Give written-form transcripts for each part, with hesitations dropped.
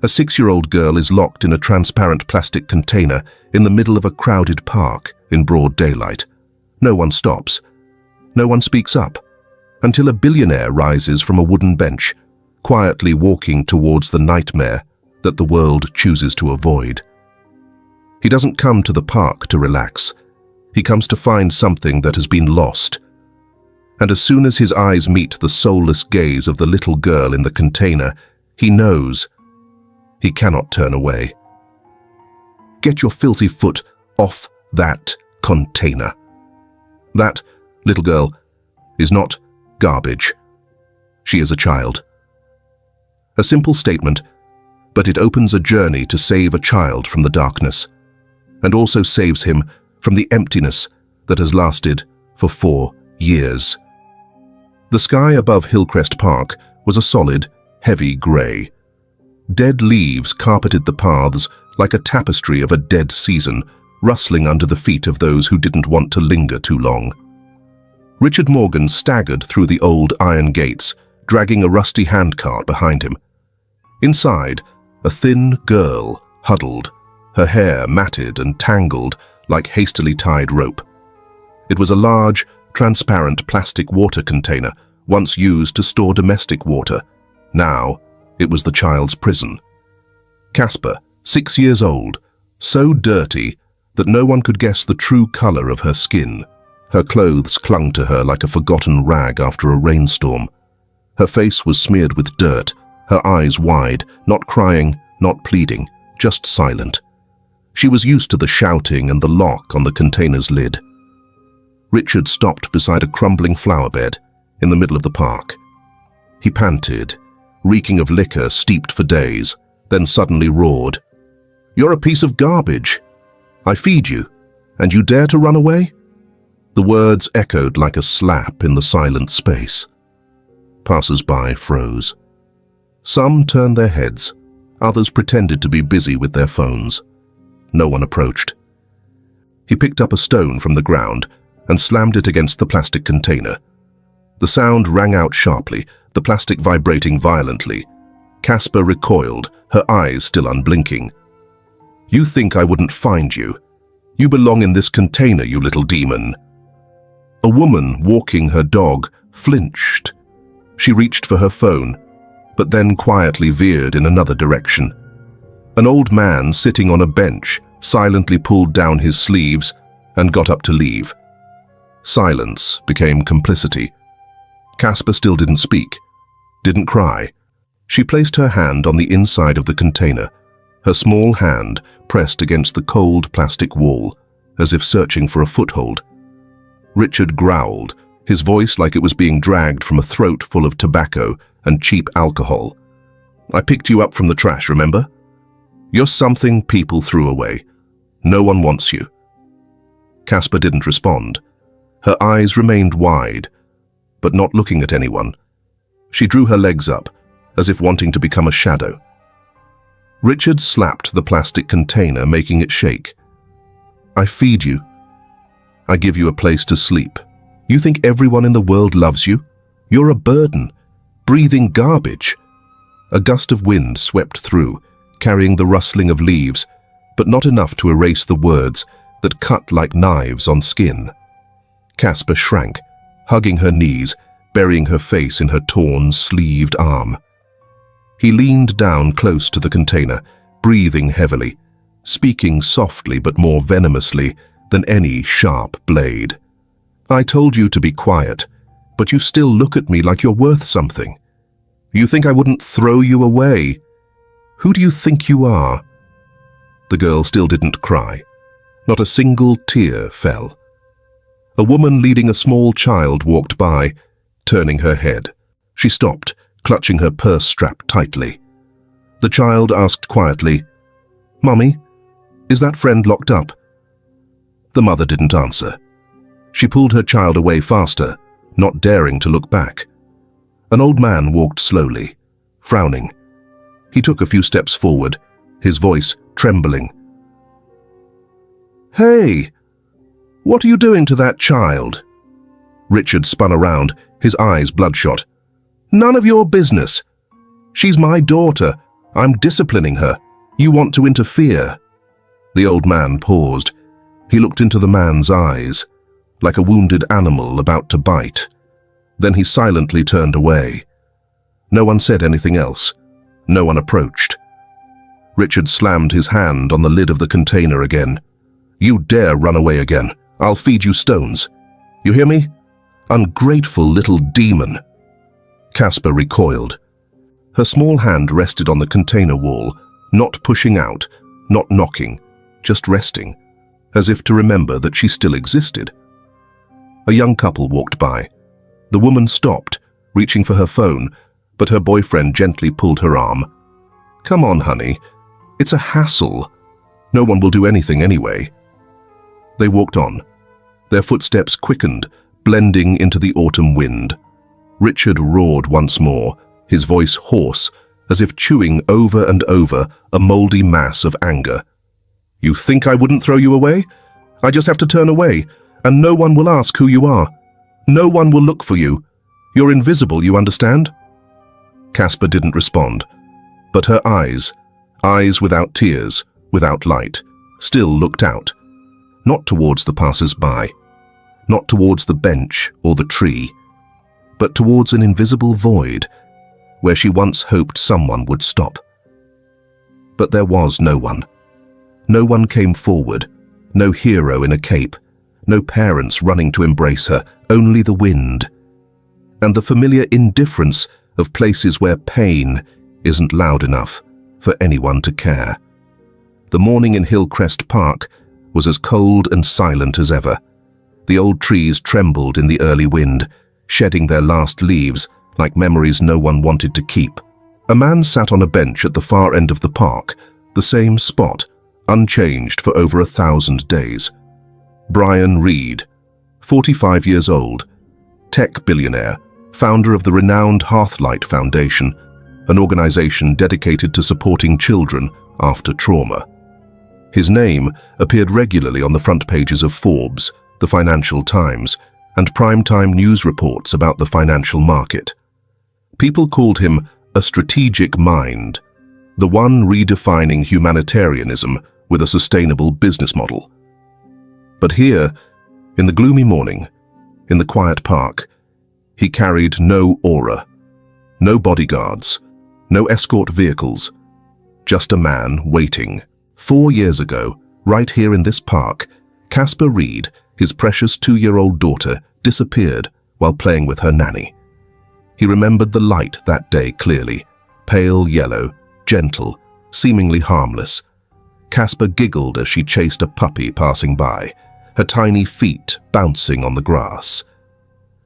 A 6-year-old girl is locked in a transparent plastic container in the middle of a crowded park in broad daylight. No one stops. No one speaks up, until a billionaire rises from a wooden bench, quietly walking towards the nightmare that the world chooses to avoid. He doesn't come to the park to relax. He comes to find something that has been lost. And as soon as his eyes meet the soulless gaze of the little girl in the container, he knows he cannot turn away. Get your filthy foot off that container. That, little girl, is not garbage. She is a child. A simple statement, but it opens a journey to save a child from the darkness, and also saves him from the emptiness that has lasted for 4 years. The sky above Hillcrest Park was a solid, heavy grey. Dead leaves carpeted the paths like a tapestry of a dead season, rustling under the feet of those who didn't want to linger too long. Richard Morgan staggered through the old iron gates, dragging a rusty handcart behind him. Inside, a thin girl huddled, her hair matted and tangled like hastily tied rope. It was a large, transparent plastic water container, once used to store domestic water. Now, it was the child's prison. Casper, 6 years old, so dirty that no one could guess the true color of her skin. Her clothes clung to her like a forgotten rag after a rainstorm. Her face was smeared with dirt, her eyes wide, not crying, not pleading, just silent. She was used to the shouting and the lock on the container's lid. Richard stopped beside a crumbling flower bed in the middle of the park. He panted, reeking of liquor steeped for days, then suddenly roared, "You're a piece of garbage. I feed you, and you dare to run away?" The words echoed like a slap in the silent space. Passers-by froze. Some turned their heads, others pretended to be busy with their phones. No one approached. He picked up a stone from the ground and slammed it against the plastic container. The sound rang out sharply, the plastic vibrating violently. Casper recoiled, her eyes still unblinking. "You think I wouldn't find you? You belong in this container, you little demon." A woman walking her dog flinched. She reached for her phone, but then quietly veered in another direction. An old man sitting on a bench silently pulled down his sleeves and got up to leave. Silence became complicity. Casper still didn't speak, didn't cry. She placed her hand on the inside of the container, her small hand pressed against the cold plastic wall, as if searching for a foothold. Richard growled, his voice like it was being dragged from a throat full of tobacco and cheap alcohol. "I picked you up from the trash, remember? You're something people threw away. No one wants you." Casper didn't respond. Her eyes remained wide, but not looking at anyone. She drew her legs up, as if wanting to become a shadow. Richard slapped the plastic container, making it shake. "I feed you. I give you a place to sleep. You think everyone in the world loves you? You're a burden, breathing garbage." A gust of wind swept through, carrying the rustling of leaves, but not enough to erase the words that cut like knives on skin. Casper shrank, hugging her knees, burying her face in her torn, sleeved arm. He leaned down close to the container, breathing heavily, speaking softly but more venomously than any sharp blade. "I told you to be quiet, but you still look at me like you're worth something. You think I wouldn't throw you away? Who do you think you are?" The girl still didn't cry. Not a single tear fell. A woman leading a small child walked by, turning her head. She stopped, clutching her purse strap tightly. The child asked quietly, "Mummy, is that friend locked up?" The mother didn't answer. She pulled her child away faster, not daring to look back. An old man walked slowly, frowning. He took a few steps forward, his voice trembling. "Hey, what are you doing to that child?" Richard spun around, his eyes bloodshot. "None of your business. She's my daughter. I'm disciplining her. You want to interfere." The old man paused. He looked into the man's eyes, like a wounded animal about to bite. Then he silently turned away. No one said anything else. No one approached. Richard slammed his hand on the lid of the container again. "You dare run away again, I'll feed you stones. You hear me? Ungrateful little demon." Casper recoiled. Her small hand rested on the container wall, not pushing out, not knocking, just resting, as if to remember that she still existed. A young couple walked by. The woman stopped, reaching for her phone, but her boyfriend gently pulled her arm. "Come on, honey. It's a hassle. No one will do anything anyway." They walked on. Their footsteps quickened, blending into the autumn wind. Richard roared once more, his voice hoarse, as if chewing over and over a moldy mass of anger. "You think I wouldn't throw you away? I just have to turn away, and no one will ask who you are. No one will look for you. You're invisible, you understand?" Casper didn't respond, but her eyes without tears, without light, still looked out, not towards the passers-by, not towards the bench or the tree, but towards an invisible void where she once hoped someone would stop. But there was no one. No one came forward, no hero in a cape, no parents running to embrace her, only the wind, and the familiar indifference of places where pain isn't loud enough for anyone to care. The morning in Hillcrest Park was as cold and silent as ever. The old trees trembled in the early wind, shedding their last leaves like memories no one wanted to keep. A man sat on a bench at the far end of the park, the same spot, unchanged for over 1,000 days. Brian Reed, 45 years old, tech billionaire, founder of the renowned Heartlight Foundation, an organization dedicated to supporting children after trauma. His name appeared regularly on the front pages of Forbes, the Financial Times, and primetime news reports about the financial market. People called him a strategic mind, the one redefining humanitarianism with a sustainable business model. But here, in the gloomy morning, in the quiet park, he carried no aura, no bodyguards, no escort vehicles, just a man waiting. 4 years ago, right here in this park, Casper Reed, his precious 2-year-old daughter, disappeared while playing with her nanny. He remembered the light that day clearly, pale yellow, gentle, seemingly harmless. Casper giggled as she chased a puppy passing by, her tiny feet bouncing on the grass.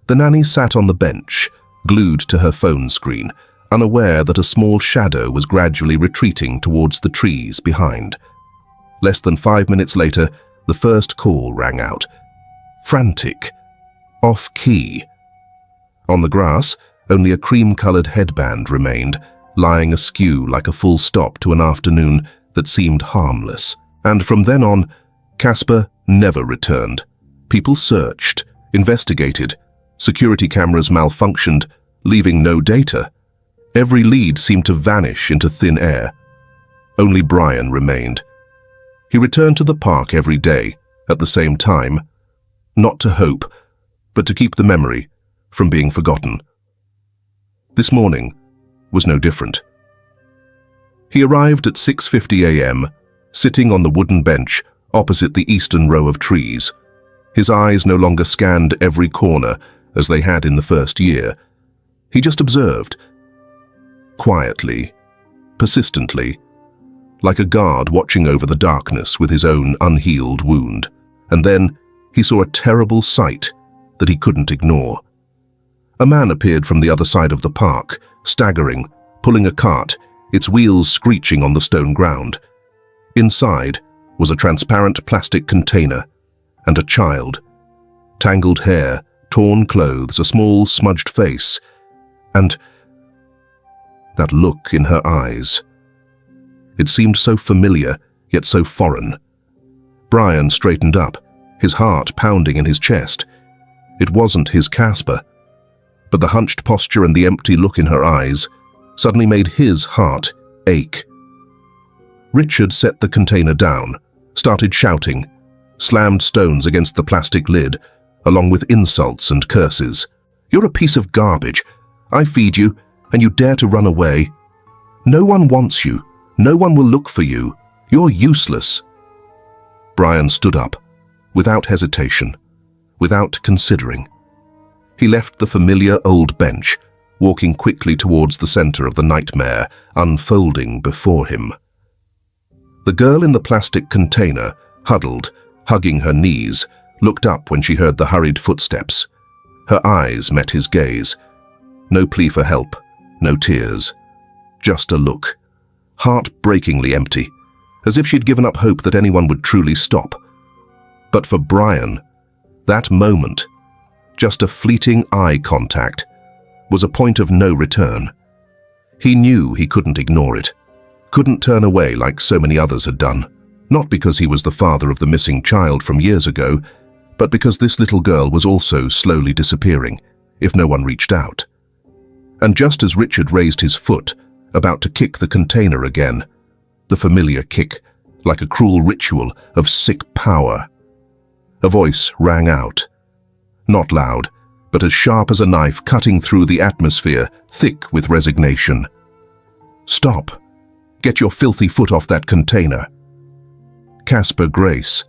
The nanny sat on the bench, glued to her phone screen, unaware that a small shadow was gradually retreating towards the trees behind. Less than 5 minutes later, the first call rang out. Frantic. Off-key. On the grass, only a cream-colored headband remained, lying askew like a full stop to an afternoon that seemed harmless. And from then on, Casper never returned. People searched, investigated. Security cameras malfunctioned, leaving no data. Every lead seemed to vanish into thin air. Only Brian remained. He returned to the park every day, at the same time, not to hope, but to keep the memory from being forgotten. This morning was no different. He arrived at 6:50 a.m., sitting on the wooden bench opposite the eastern row of trees. His eyes no longer scanned every corner as they had in the first year. He just observed, quietly, persistently, like a guard watching over the darkness with his own unhealed wound. And then he saw a terrible sight that he couldn't ignore. A man appeared from the other side of the park, staggering, pulling a cart, its wheels screeching on the stone ground. Inside was a transparent plastic container and a child. Tangled hair, torn clothes, a small smudged face, and that look in her eyes. It seemed so familiar, yet so foreign. Brian straightened up, his heart pounding in his chest. It wasn't his Casper, but the hunched posture and the empty look in her eyes suddenly made his heart ache. Richard set the container down, started shouting, slammed stones against the plastic lid, along with insults and curses. "You're a piece of garbage. I feed you, and you dare to run away. No one wants you. No one will look for you. You're useless." Brian stood up, without hesitation, without considering. He left the familiar old bench, walking quickly towards the center of the nightmare unfolding before him. The girl in the plastic container, huddled, hugging her knees, looked up when she heard the hurried footsteps. Her eyes met his gaze. No plea for help, no tears. Just a look, heartbreakingly empty, as if she'd given up hope that anyone would truly stop. But for Brian, that moment, just a fleeting eye contact, was a point of no return. He knew he couldn't ignore it, couldn't turn away like so many others had done. Not because he was the father of the missing child from years ago, but because this little girl was also slowly disappearing, if no one reached out. And just as Richard raised his foot, about to kick the container again, the familiar kick, like a cruel ritual of sick power, a voice rang out. Not loud, but as sharp as a knife cutting through the atmosphere, thick with resignation. "Stop! Get your filthy foot off that container." Casper Grace.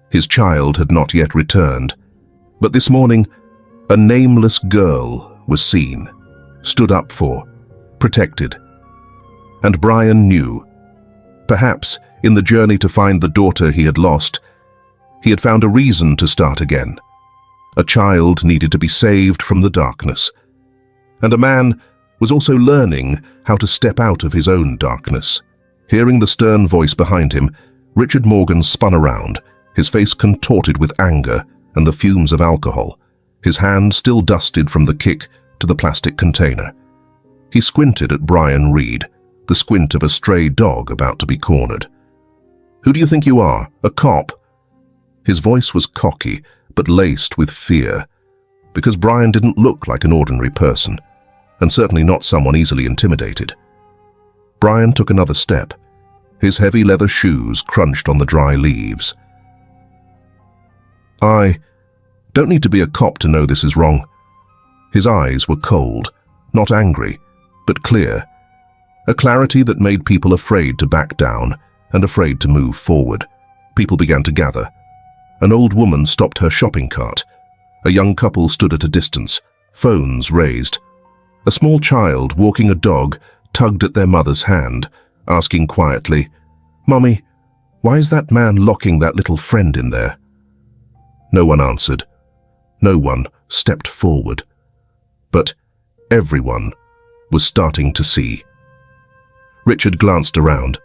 His child had not yet returned, but this morning, a nameless girl was seen, stood up for, protected. And Brian knew. Perhaps, in the journey to find the daughter he had lost, he had found a reason to start again. A child needed to be saved from the darkness. And a man was also learning how to step out of his own darkness. Hearing the stern voice behind him, Richard Morgan spun around, his face contorted with anger and the fumes of alcohol, his hand still dusted from the kick to the plastic container. He squinted at Brian Reed, the squint of a stray dog about to be cornered. "Who do you think you are? A cop?" His voice was cocky, but laced with fear, because Brian didn't look like an ordinary person, and certainly not someone easily intimidated. Brian took another step. His heavy leather shoes crunched on the dry leaves. "I don't need to be a cop to know this is wrong." His eyes were cold, not angry, but clear. A clarity that made people afraid to back down and afraid to move forward. People began to gather. An old woman stopped her shopping cart. A young couple stood at a distance, phones raised. A small child walking a dog tugged at their mother's hand, asking quietly, "Mommy, why is that man locking that little friend in there?" No one answered. No one stepped forward. But everyone was starting to see. Richard glanced around.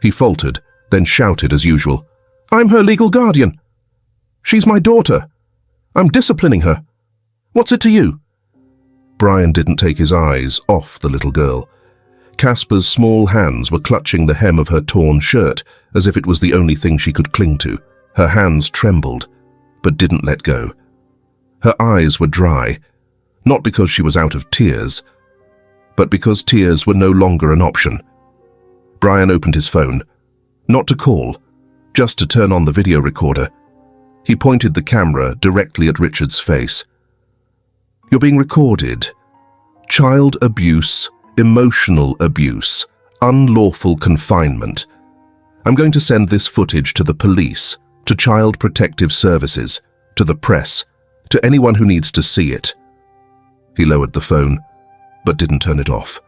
He faltered, then shouted as usual, "I'm her legal guardian. She's my daughter. I'm disciplining her. What's it to you?" Brian didn't take his eyes off the little girl. Casper's small hands were clutching the hem of her torn shirt as if it was the only thing she could cling to. Her hands trembled, but didn't let go. Her eyes were dry, not because she was out of tears, but because tears were no longer an option. Brian opened his phone, not to call, just to turn on the video recorder. He pointed the camera directly at Richard's face. "You're being recorded. Child abuse, emotional abuse, unlawful confinement. I'm going to send this footage to the police, to Child Protective Services, to the press, to anyone who needs to see it." He lowered the phone, but didn't turn it off.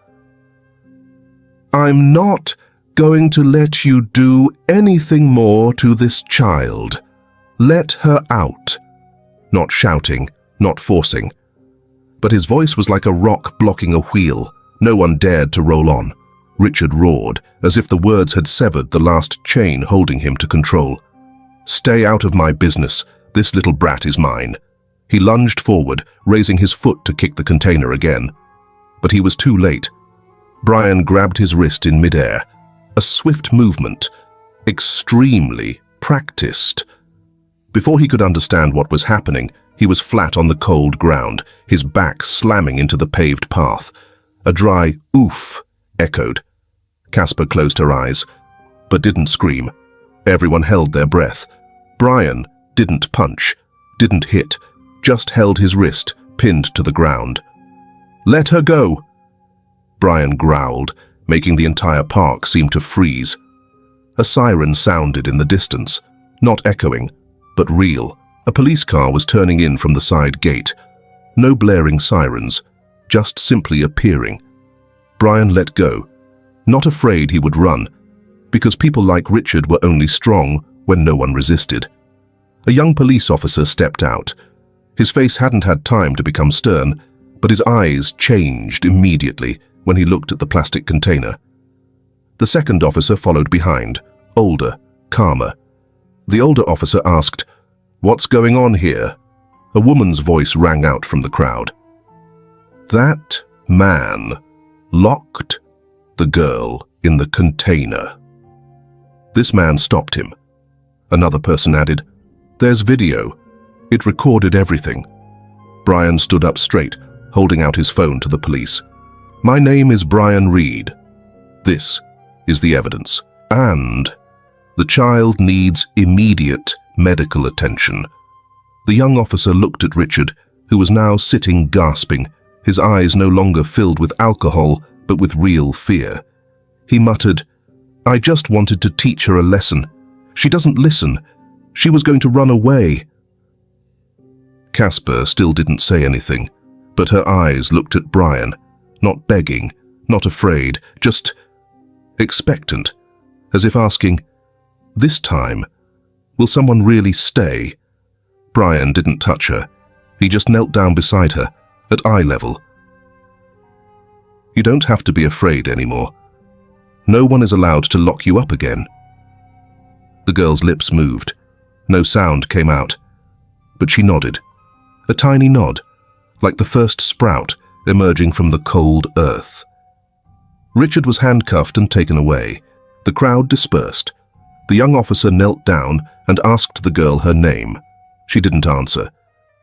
"I'm not going to let you do anything more to this child. Let her out." Not shouting, not forcing. But his voice was like a rock blocking a wheel. No one dared to roll on. Richard roared, as if the words had severed the last chain holding him to control. "Stay out of my business. This little brat is mine." He lunged forward, raising his foot to kick the container again. But he was too late. Brian grabbed his wrist in midair. A swift movement, extremely practiced. Before he could understand what was happening, he was flat on the cold ground, his back slamming into the paved path. A dry oof echoed. Casper closed her eyes, but didn't scream. Everyone held their breath. Brian didn't punch, didn't hit, just held his wrist, pinned to the ground. "Let her go!" Brian growled, making the entire park seem to freeze. A siren sounded in the distance, not echoing, but real. A police car was turning in from the side gate. No blaring sirens, just simply appearing. Brian let go, not afraid he would run, because people like Richard were only strong when no one resisted. A young police officer stepped out. His face hadn't had time to become stern, but his eyes changed immediately when he looked at the plastic container. The second officer followed behind, older, calmer. The older officer asked, "What's going on here?" A woman's voice rang out from the crowd. "That man locked the girl in the container." This man stopped him. Another person added, "There's video. It recorded everything." Brian stood up straight, holding out his phone to the police. "My name is Brian Reed. This is the evidence. And the child needs immediate medical attention." The young officer looked at Richard, who was now sitting gasping, his eyes no longer filled with alcohol, but with real fear. He muttered, "I just wanted to teach her a lesson. She doesn't listen. She was going to run away." Casper still didn't say anything, but her eyes looked at Brian, not begging, not afraid, just expectant, as if asking, "This time, will someone really stay?" Brian didn't touch her. He just knelt down beside her, at eye level. "You don't have to be afraid anymore. No one is allowed to lock you up again." The girl's lips moved. No sound came out, but she nodded. A tiny nod, like the first sprout emerging from the cold earth. Richard was handcuffed and taken away. The crowd dispersed. The young officer knelt down and asked the girl her name. She didn't answer.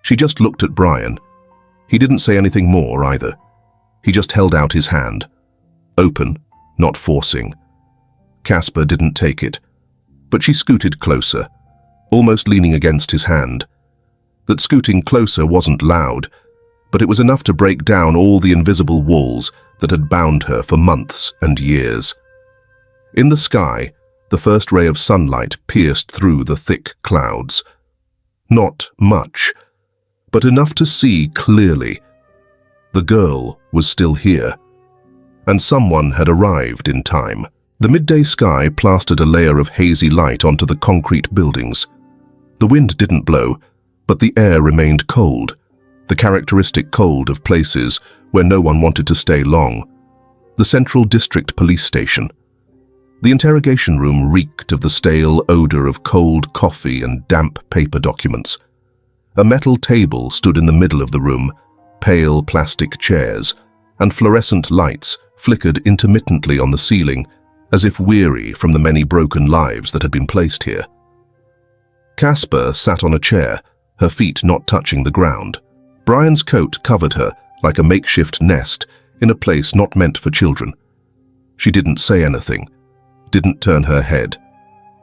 She just looked at Brian. He didn't say anything more either. He just held out his hand. Open, not forcing. Casper didn't take it, but she scooted closer, almost leaning against his hand. That scooting closer wasn't loud, but it was enough to break down all the invisible walls that had bound her for months and years. In the sky, the first ray of sunlight pierced through the thick clouds. Not much, but enough to see clearly. The girl was still here, and someone had arrived in time. The midday sky plastered a layer of hazy light onto the concrete buildings. The wind didn't blow, but the air remained cold, the characteristic cold of places where no one wanted to stay long. The Central District Police Station. The interrogation room reeked of the stale odor of cold coffee and damp paper documents. A metal table stood in the middle of the room, pale plastic chairs, and fluorescent lights flickered intermittently on the ceiling, as if weary from the many broken lives that had been placed here. Casper sat on a chair, her feet not touching the ground. Brian's coat covered her like a makeshift nest in a place not meant for children. She didn't say anything, didn't turn her head,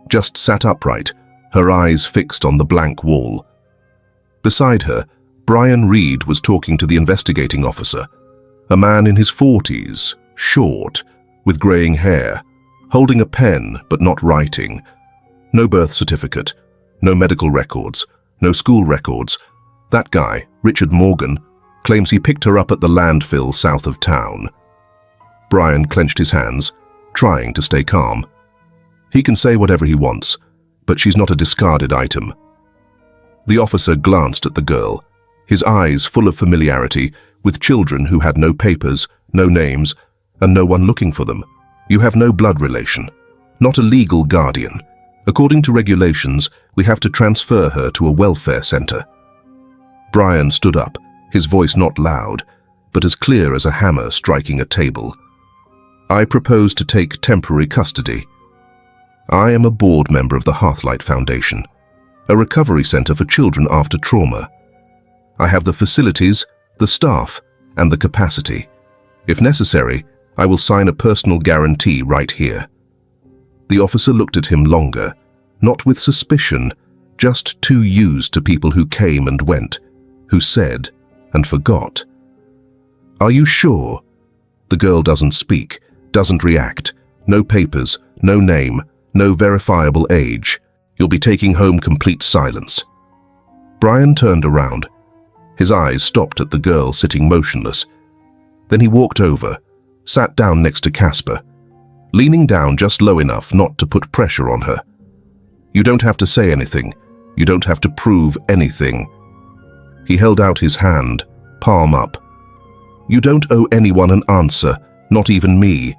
just sat upright, her eyes fixed on the blank wall. Beside her, Brian Reed was talking to the investigating officer, a man in his 40s, short, with graying hair, holding a pen but not writing. No birth certificate, no medical records, no school records. That guy, Richard Morgan, claims he picked her up at the landfill south of town. Brian clenched his hands, trying to stay calm. He can say whatever he wants, but she's not a discarded item. The officer glanced at the girl, his eyes full of familiarity with children who had no papers, no names, and no one looking for them. "You have no blood relation, not a legal guardian. According to regulations, we have to transfer her to a welfare center." Brian stood up, his voice not loud, but as clear as a hammer striking a table. "I propose to take temporary custody. I am a board member of the Heartlight Foundation, a recovery center for children after trauma. I have the facilities, the staff, and the capacity. If necessary, I will sign a personal guarantee right here." The officer looked at him longer, not with suspicion, just too used to people who came and went, who said and forgot. "Are you sure?" The girl doesn't speak, doesn't react. No papers, no name, no verifiable age. "You'll be taking home complete silence." Brian turned around. His eyes stopped at the girl sitting motionless. Then he walked over, sat down next to Casper, leaning down just low enough not to put pressure on her. "You don't have to say anything. You don't have to prove anything." He held out his hand, palm up. "You don't owe anyone an answer, not even me."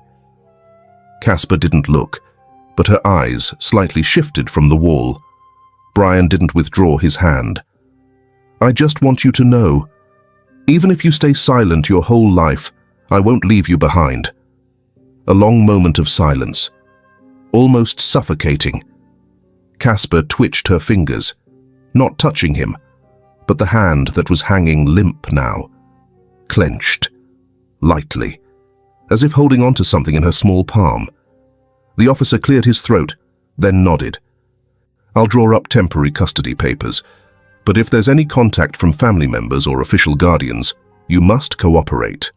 Casper didn't look, but her eyes slightly shifted from the wall. Brian didn't withdraw his hand. "I just want you to know, even if you stay silent your whole life, I won't leave you behind." A long moment of silence, almost suffocating. Casper twitched her fingers, not touching him, but the hand that was hanging limp now, clenched, lightly, as if holding on to something in her small palm. The officer cleared his throat, then nodded. "I'll draw up temporary custody papers, but if there's any contact from family members or official guardians, you must cooperate."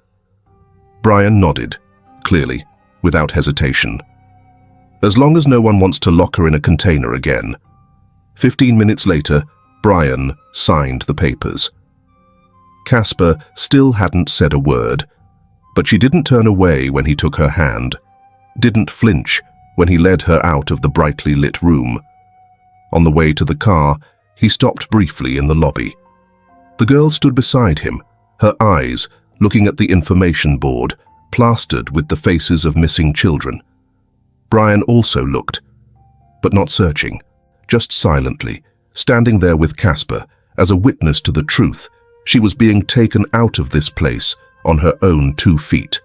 Brian nodded, clearly, without hesitation. "As long as no one wants to lock her in a container again." 15 minutes later, Brian signed the papers. Casper still hadn't said a word, but she didn't turn away when he took her hand, didn't flinch when he led her out of the brightly lit room. On the way to the car, he stopped briefly in the lobby. The girl stood beside him, her eyes looking at the information board, plastered with the faces of missing children. Brian also looked, but not searching, just silently, standing there with Casper as a witness to the truth. She was being taken out of this place on her own 2 feet.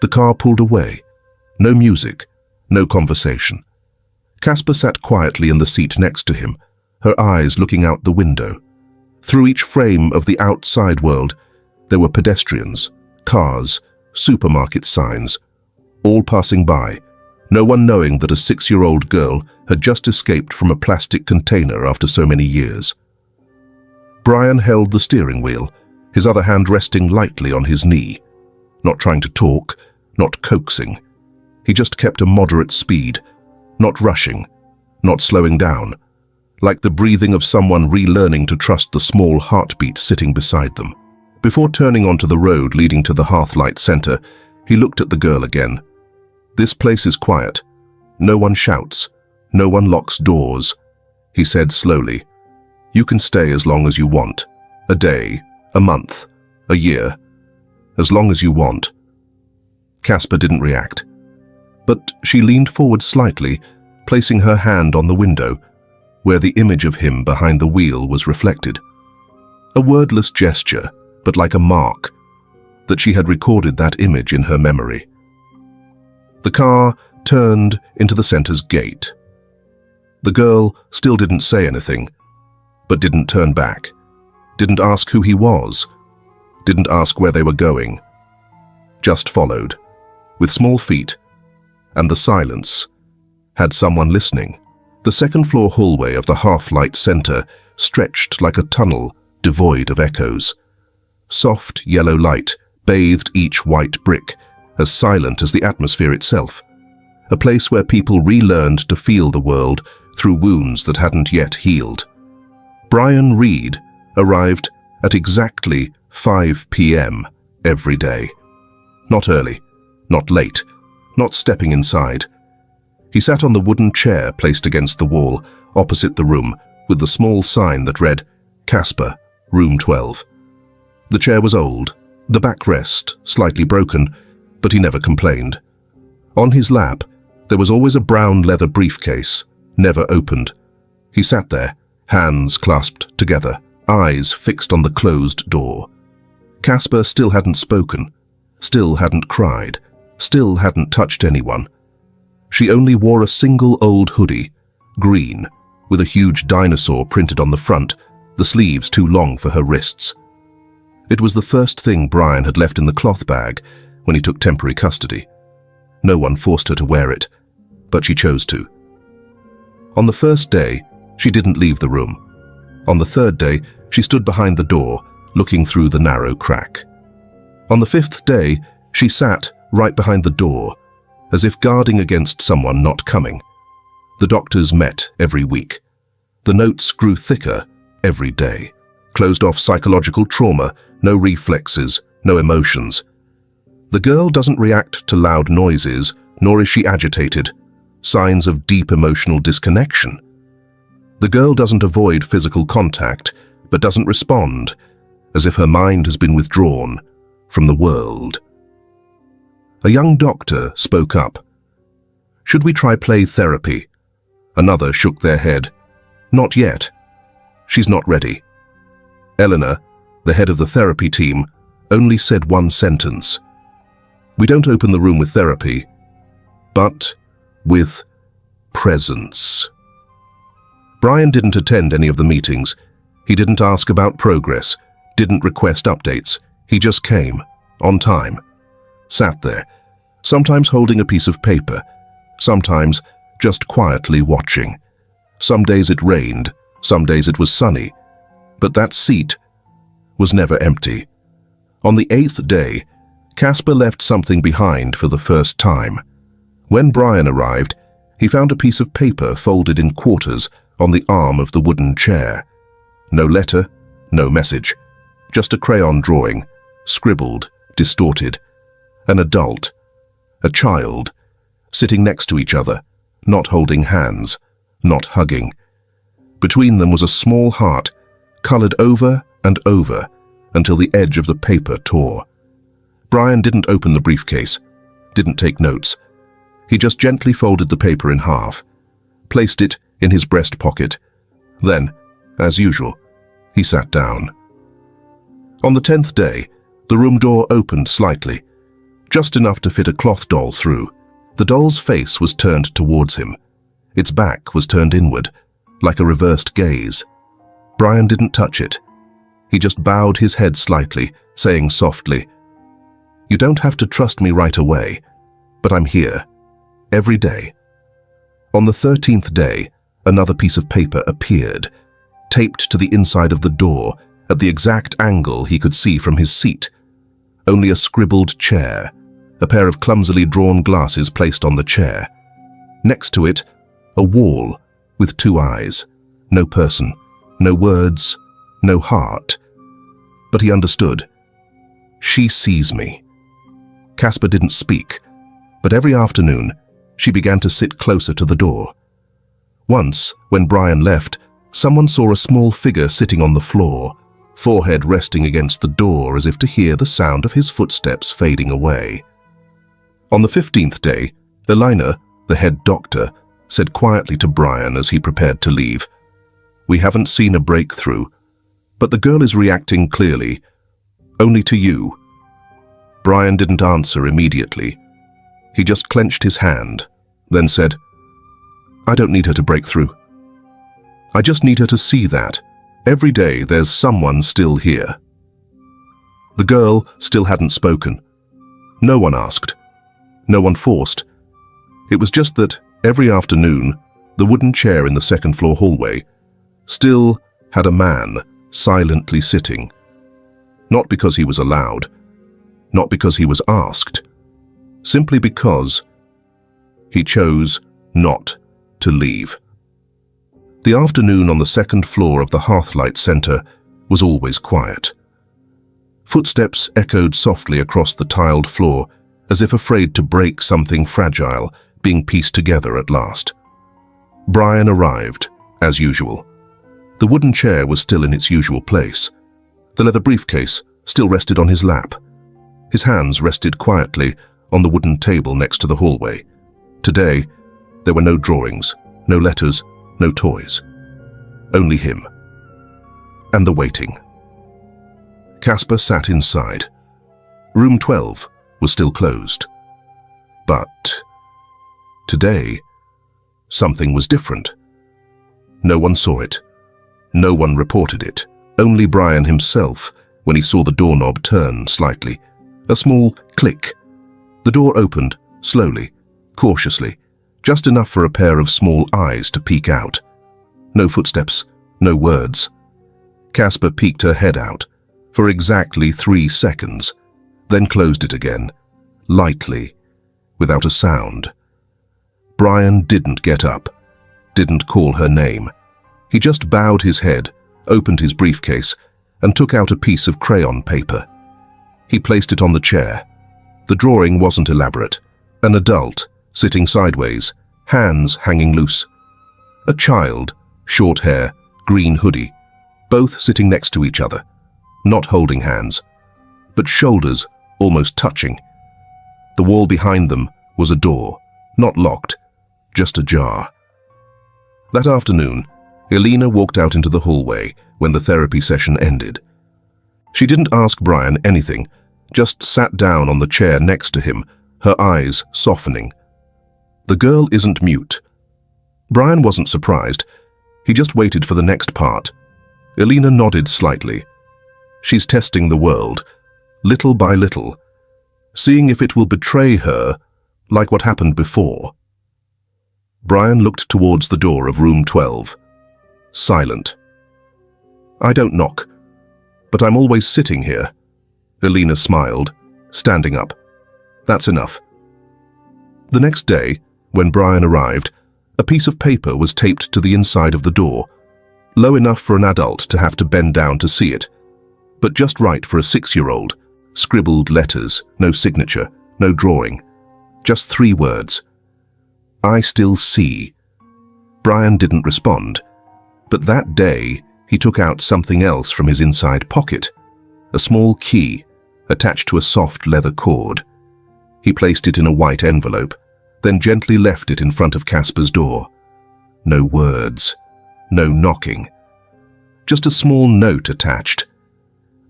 The car pulled away. No music, no conversation. Casper sat quietly in the seat next to him, her eyes looking out the window. Through each frame of the outside world, there were pedestrians, cars, supermarket signs, all passing by, no one knowing that a 6-year-old girl had just escaped from a plastic container after so many years. Brian held the steering wheel, his other hand resting lightly on his knee, not trying to talk, not coaxing. He just kept a moderate speed, not rushing, not slowing down, like the breathing of someone relearning to trust the small heartbeat sitting beside them. Before turning onto the road leading to the Hearthlight Center, he looked at the girl again. "This place is quiet. No one shouts. No one locks doors," he said slowly. "You can stay as long as you want. A day, a month, a year. As long as you want." Casper didn't react, but she leaned forward slightly, placing her hand on the window, where the image of him behind the wheel was reflected. A wordless gesture, but like a mark, that she had recorded that image in her memory. The car turned into the center's gate. The girl still didn't say anything, but didn't turn back, didn't ask who he was, didn't ask where they were going. Just followed, with small feet, and the silence had someone listening. The second-floor hallway of the Hearthlight Center stretched like a tunnel devoid of echoes. Soft yellow light bathed each white brick, as silent as the atmosphere itself. A place where people relearned to feel the world through wounds that hadn't yet healed. Brian Reed arrived at exactly 5 p.m. every day. Not early, not late, not stepping inside. He sat on the wooden chair placed against the wall opposite the room with the small sign that read, "Casper, Room 12. The chair was old, the backrest slightly broken, but he never complained. On his lap, there was always a brown leather briefcase, never opened. He sat there, hands clasped together, eyes fixed on the closed door. Casper still hadn't spoken, still hadn't cried, still hadn't touched anyone. She only wore a single old hoodie, green, with a huge dinosaur printed on the front, the sleeves too long for her wrists. It was the first thing Brian had left in the cloth bag when he took temporary custody. No one forced her to wear it, but she chose to. On the first day, she didn't leave the room. On the third day, she stood behind the door, looking through the narrow crack. On the fifth day, she sat right behind the door, as if guarding against someone not coming. The doctors met every week. The notes grew thicker every day. Closed off psychological trauma, no reflexes, no emotions. The girl doesn't react to loud noises, nor is she agitated. Signs of deep emotional disconnection. The girl doesn't avoid physical contact, but doesn't respond, as if her mind has been withdrawn from the world. A young doctor spoke up. "Should we try play therapy?" Another shook their head. "Not yet. She's not ready." Eleanor, the head of the therapy team, only said one sentence. "We don't open the room with therapy, but with presence." Brian didn't attend any of the meetings. He didn't ask about progress, didn't request updates. He just came, on time. Sat there, sometimes holding a piece of paper, sometimes just quietly watching. Some days it rained, some days it was sunny, but that seat was never empty. On the 8th day, Casper left something behind for the first time. When Brian arrived, he found a piece of paper folded in quarters on the arm of the wooden chair. No letter, no message, just a crayon drawing, scribbled, distorted. An adult, a child, sitting next to each other, not holding hands, not hugging. Between them was a small heart, colored over and over until the edge of the paper tore. Brian didn't open the briefcase, didn't take notes. He just gently folded the paper in half, placed it in his breast pocket. Then, as usual, he sat down. On the 10th day, the room door opened slightly, just enough to fit a cloth doll through. The doll's face was turned towards him. Its back was turned inward, like a reversed gaze. Brian didn't touch it. He just bowed his head slightly, saying softly, "You don't have to trust me right away, but I'm here, every day." On the 13th day, another piece of paper appeared, taped to the inside of the door at the exact angle he could see from his seat. Only a scribbled chair, a pair of clumsily drawn glasses placed on the chair. Next to it, a wall with two eyes, no person, no words, no heart. But he understood. She sees me. Casper didn't speak, but every afternoon, she began to sit closer to the door. Once, when Brian left, someone saw a small figure sitting on the floor, forehead resting against the door as if to hear the sound of his footsteps fading away. On the 15th day, Elina, the head doctor, said quietly to Brian as he prepared to leave, "We haven't seen a breakthrough, but the girl is reacting clearly, only to you." Brian didn't answer immediately. He just clenched his hand, then said, "I don't need her to break through. I just need her to see that every day there's someone still here." The girl still hadn't spoken. No one asked. No one forced. It was just that every afternoon, the wooden chair in the second-floor hallway still had a man silently sitting. Not because he was allowed, not because he was asked, simply because he chose not to leave. The afternoon on the second floor of the Hearthlight Center was always quiet. Footsteps echoed softly across the tiled floor, as if afraid to break something fragile being pieced together at last. Brian arrived, as usual. The wooden chair was still in its usual place. The leather briefcase still rested on his lap. His hands rested quietly on the wooden table next to the hallway. Today, there were no drawings, no letters, no toys. Only him. And the waiting. Casper sat inside. Room 12 was still closed. But today, something was different. No one saw it. No one reported it. Only Brian himself when he saw the doorknob turn slightly. A small click, The door opened, slowly, cautiously, just enough for a pair of small eyes to peek out. No footsteps, no words. Casper peeked her head out for exactly 3 seconds, then closed it again, lightly, without a sound. Brian didn't get up, didn't call her name. He just bowed his head, opened his briefcase, and took out a piece of crayon paper. He placed it on the chair. The drawing wasn't elaborate. An adult, sitting sideways, hands hanging loose. A child, short hair, green hoodie, both sitting next to each other, not holding hands, but shoulders almost touching. The wall behind them was a door, not locked, just ajar. That afternoon, Elena walked out into the hallway when the therapy session ended. She didn't ask Brian anything, just sat down on the chair next to him, her eyes softening. The girl isn't mute. Brian wasn't surprised. He just waited for the next part. Elena nodded slightly. She's testing the world, little by little, seeing if it will betray her like what happened before. Brian looked towards the door of room 12. Silent. I don't knock, but I'm always sitting here. Elena smiled, standing up. That's enough. The next day, when Brian arrived, a piece of paper was taped to the inside of the door, low enough for an adult to have to bend down to see it, but just right for a 6-year-old. Scribbled letters, no signature, no drawing, just 3 words. I still see. Brian didn't respond, but that day he took out something else from his inside pocket, a small key attached to a soft leather cord. He placed it in a white envelope, then gently left it in front of Casper's door. No words, no knocking, just a small note attached.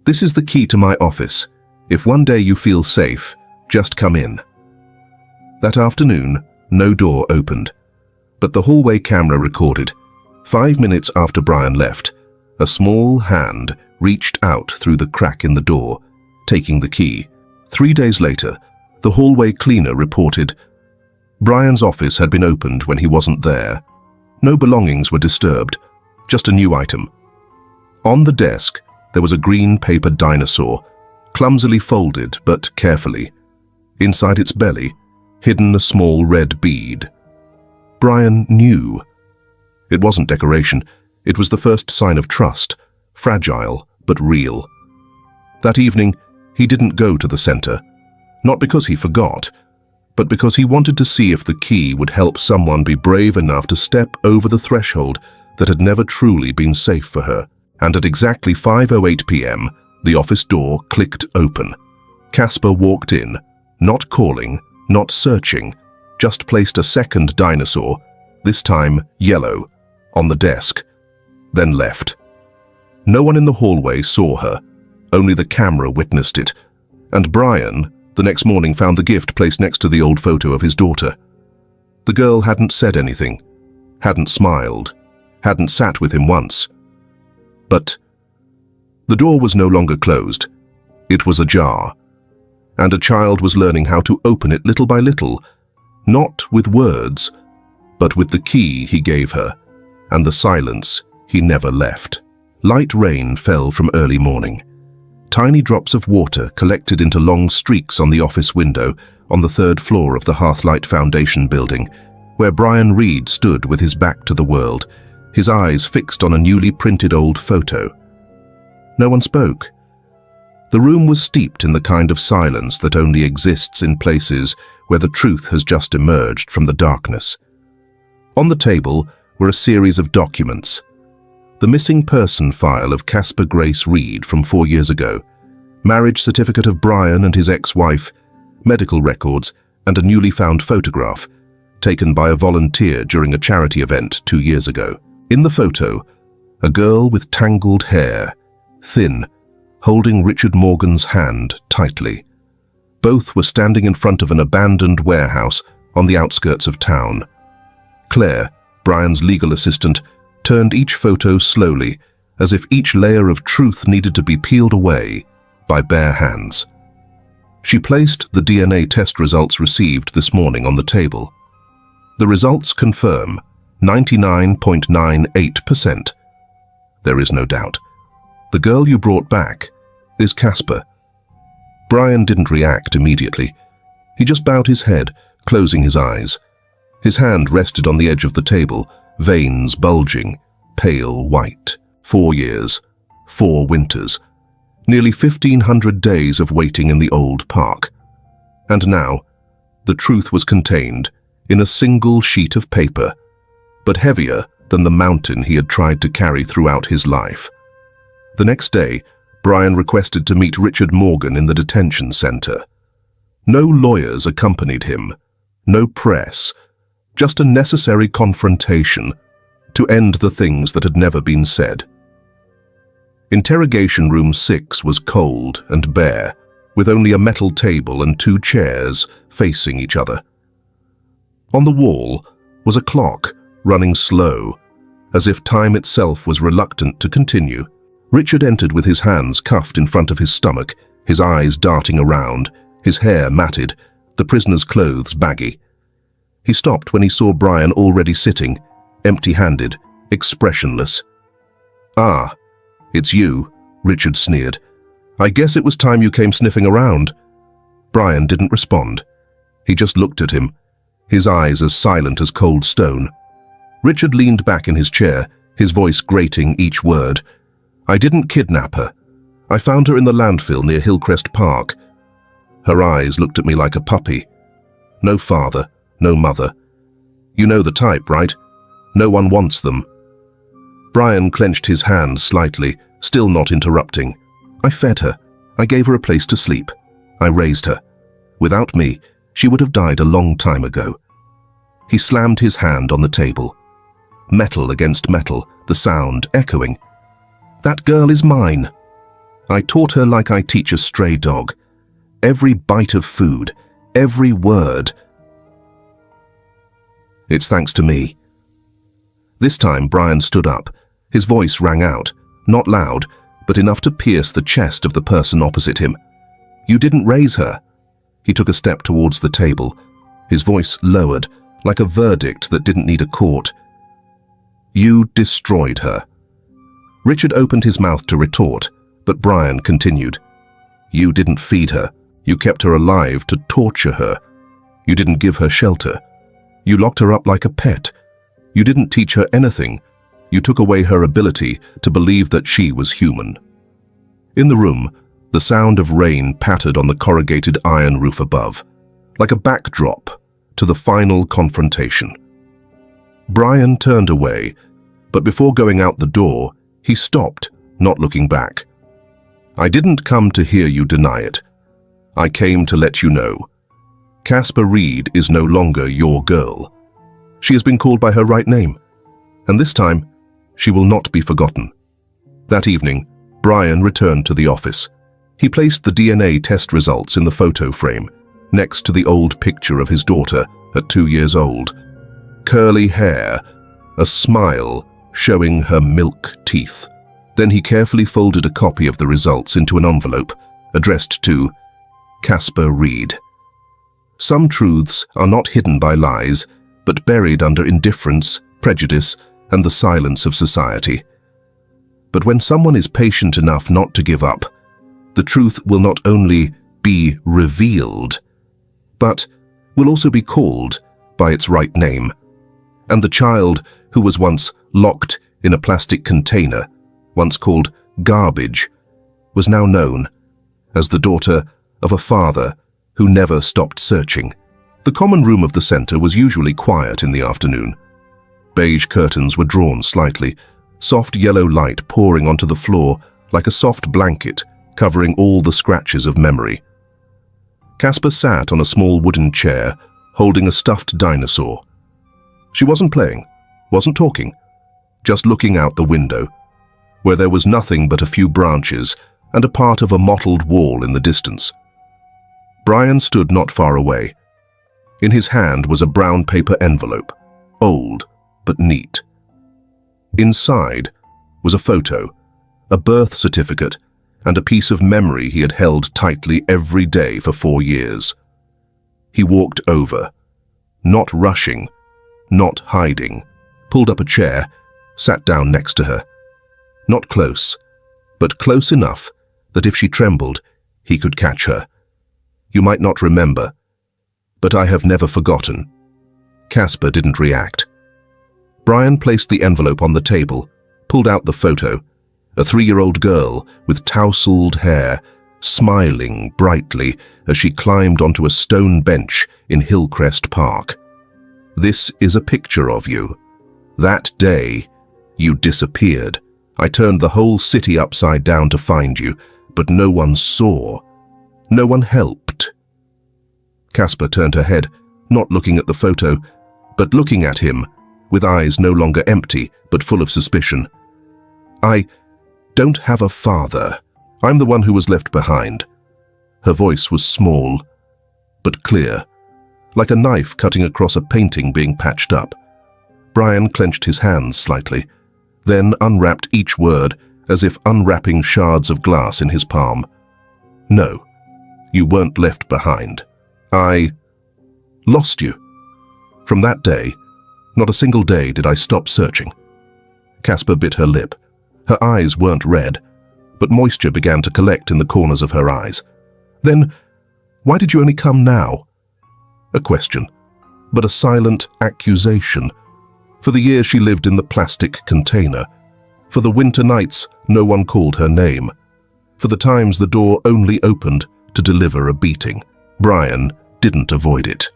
This is the key to my office. If one day you feel safe, just come in. That afternoon, no door opened, but the hallway camera recorded. 5 minutes after Brian left, a small hand reached out through the crack in the door, taking the key. 3 days later, the hallway cleaner reported, Brian's office had been opened when he wasn't there. No belongings were disturbed, just a new item. On the desk, there was a green paper dinosaur, clumsily folded but carefully. Inside its belly, hidden a small red bead. Brian knew. It wasn't decoration, it was the first sign of trust, fragile but real. That evening, he didn't go to the center, not because he forgot, but because he wanted to see if the key would help someone be brave enough to step over the threshold that had never truly been safe for her. And at exactly 5:08 p.m., the office door clicked open. Casper walked in, not calling, not searching, just placed a second dinosaur, this time yellow, on the desk, then left. No one in the hallway saw her, only the camera witnessed it, and Brian, the next morning, found the gift placed next to the old photo of his daughter. The girl hadn't said anything, hadn't smiled, hadn't sat with him once. But the door was no longer closed. It was ajar, and a child was learning how to open it little by little, not with words, but with the key he gave her, and the silence he never left. Light rain fell from early morning. Tiny drops of water collected into long streaks on the office window on the 3rd floor of the Hearthlight Foundation building, where Brian Reed stood with his back to the world, his eyes fixed on a newly printed old photo. No one spoke. The room was steeped in the kind of silence that only exists in places where the truth has just emerged from the darkness. On the table were a series of documents. The missing person file of Casper Grace Reed from 4 years ago, marriage certificate of Brian and his ex-wife, medical records, and a newly found photograph taken by a volunteer during a charity event 2 years ago. In the photo, a girl with tangled hair, thin, holding Richard Morgan's hand tightly. Both were standing in front of an abandoned warehouse on the outskirts of town. Claire, Brian's legal assistant, turned each photo slowly, as if each layer of truth needed to be peeled away by bare hands. She placed the DNA test results received this morning on the table. The results confirm 99.98%. There is no doubt. The girl you brought back is Casper. Brian didn't react immediately. He just bowed his head, closing his eyes. His hand rested on the edge of the table, veins bulging, pale white. 4 years, 4 winters, nearly 1,500 days of waiting in the old park. And now, the truth was contained in a single sheet of paper, but heavier than the mountain he had tried to carry throughout his life. The next day, Brian requested to meet Richard Morgan in the detention center. No lawyers accompanied him, no press, just a necessary confrontation to end the things that had never been said. Interrogation room 6 was cold and bare, with only a metal table and 2 chairs facing each other. On the wall was a clock running slow, as if time itself was reluctant to continue. Richard entered with his hands cuffed in front of his stomach, his eyes darting around, his hair matted, the prisoner's clothes baggy. He stopped when he saw Brian already sitting, empty-handed, expressionless. "Ah, it's you," Richard sneered. "I guess it was time you came sniffing around." Brian didn't respond. He just looked at him, his eyes as silent as cold stone. Richard leaned back in his chair, his voice grating each word. "I didn't kidnap her. I found her in the landfill near Hillcrest Park. Her eyes looked at me like a puppy. No father, no mother. You know the type, right? No one wants them." Brian clenched his hands slightly, still not interrupting. "I fed her. I gave her a place to sleep. I raised her. Without me, she would have died a long time ago." He slammed his hand on the table. Metal against metal, the sound echoing. "That girl is mine. I taught her like I teach a stray dog. Every bite of food, every word. It's thanks to me." This time Brian stood up. His voice rang out, not loud, but enough to pierce the chest of the person opposite him. "You didn't raise her." He took a step towards the table, his voice lowered, like a verdict that didn't need a court. "You destroyed her." Richard opened his mouth to retort, but Brian continued. "You didn't feed her. You kept her alive to torture her. You didn't give her shelter. You locked her up like a pet. You didn't teach her anything. You took away her ability to believe that she was human." In the room, the sound of rain pattered on the corrugated iron roof above, like a backdrop to the final confrontation. Brian turned away, but before going out the door, he stopped, not looking back. "I didn't come to hear you deny it. I came to let you know. Casper Reed is no longer your girl. She has been called by her right name, and this time, she will not be forgotten." That evening, Brian returned to the office. He placed the DNA test results in the photo frame, next to the old picture of his daughter at 2 years old. Curly hair, a smile showing her milk teeth. Then he carefully folded a copy of the results into an envelope, addressed to Casper Reed. Some truths are not hidden by lies, but buried under indifference, prejudice, and the silence of society. But when someone is patient enough not to give up, the truth will not only be revealed, but will also be called by its right name. And the child who was once locked in a plastic container, once called garbage, was now known as the daughter of a father who never stopped searching. The common room of the center was usually quiet in the afternoon. Beige curtains were drawn slightly, soft yellow light pouring onto the floor like a soft blanket covering all the scratches of memory. Casper sat on a small wooden chair, holding a stuffed dinosaur. She wasn't playing, wasn't talking, just looking out the window, where there was nothing but a few branches and a part of a mottled wall in the distance. Brian stood not far away. In his hand was a brown paper envelope, old but neat. Inside was a photo, a birth certificate, and a piece of memory he had held tightly every day for 4 years. He walked over, not rushing, not hiding, pulled up a chair, sat down next to her. Not close, but close enough that if she trembled, he could catch her. You might not remember, but I have never forgotten. Casper didn't react. Brian placed the envelope on the table, pulled out the photo, a 3-year-old girl with tousled hair, smiling brightly as she climbed onto a stone bench in Hillcrest Park. This is a picture of you. That day, you disappeared. I turned the whole city upside down to find you, but no one saw. No one helped. Casper turned her head, not looking at the photo, but looking at him, with eyes no longer empty, but full of suspicion. I don't have a father. I'm the one who was left behind. Her voice was small, but clear, like a knife cutting across a painting being patched up. Brian clenched his hands slightly, then unwrapped each word as if unwrapping shards of glass in his palm. No, you weren't left behind. I lost you. From that day, not a single day did I stop searching. Casper bit her lip. Her eyes weren't red, but moisture began to collect in the corners of her eyes. Then, why did you only come now? A question, but a silent accusation. For the years she lived in the plastic container. For the winter nights no one called her name. For the times the door only opened to deliver a beating. Brian didn't avoid it.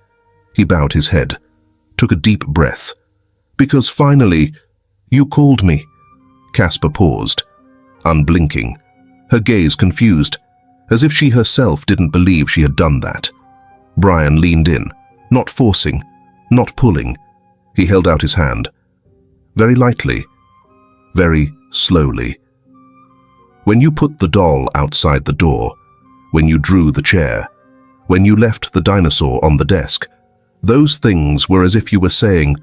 He bowed his head, took a deep breath. Because finally, you called me. Casper paused, unblinking, her gaze confused, as if she herself didn't believe she had done that. Brian leaned in, not forcing, not pulling. He held out his hand. Very lightly, very slowly. When you put the doll outside the door, when you drew the chair, when you left the dinosaur on the desk, those things were as if you were saying,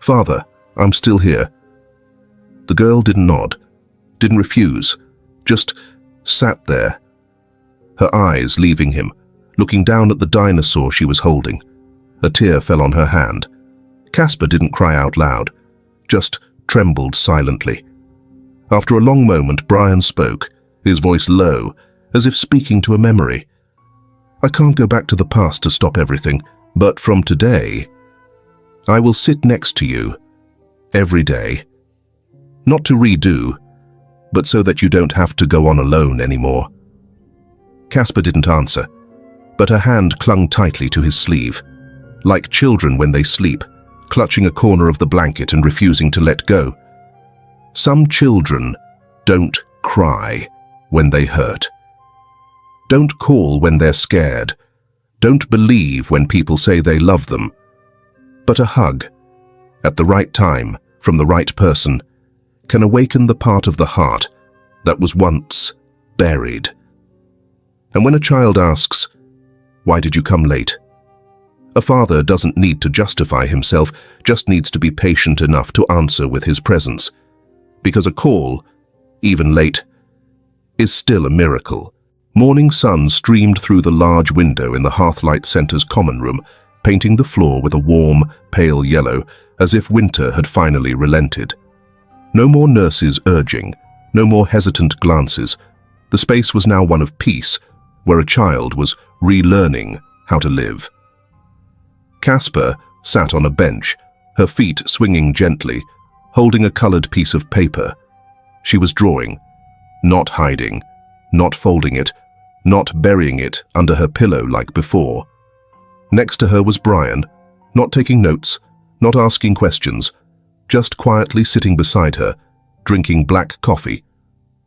"Father, I'm still here." The girl didn't nod, didn't refuse, just sat there, her eyes leaving him, looking down at the dinosaur she was holding. A tear fell on her hand. Casper didn't cry out loud, just trembled silently. After a long moment, Brian spoke, his voice low, as if speaking to a memory. I can't go back to the past to stop everything, but from today, I will sit next to you every day. Not to redo, but so that you don't have to go on alone anymore. Casper didn't answer, but her hand clung tightly to his sleeve, like children when they sleep, clutching a corner of the blanket and refusing to let go. Some children don't cry when they hurt. Don't call when they're scared. Don't believe when people say they love them. But a hug, at the right time, from the right person, can awaken the part of the heart that was once buried. And when a child asks, "Why did you come late?" a father doesn't need to justify himself, just needs to be patient enough to answer with his presence. Because a call, even late, is still a miracle. Morning sun streamed through the large window in the Hearthlight Center's common room, painting the floor with a warm, pale yellow, as if winter had finally relented. No more nurses urging, no more hesitant glances. The space was now one of peace, where a child was relearning how to live. Casper sat on a bench, her feet swinging gently, holding a colored piece of paper. She was drawing, not hiding, not folding it, not burying it under her pillow like before. Next to her was Brian, not taking notes, not asking questions, just quietly sitting beside her, drinking black coffee,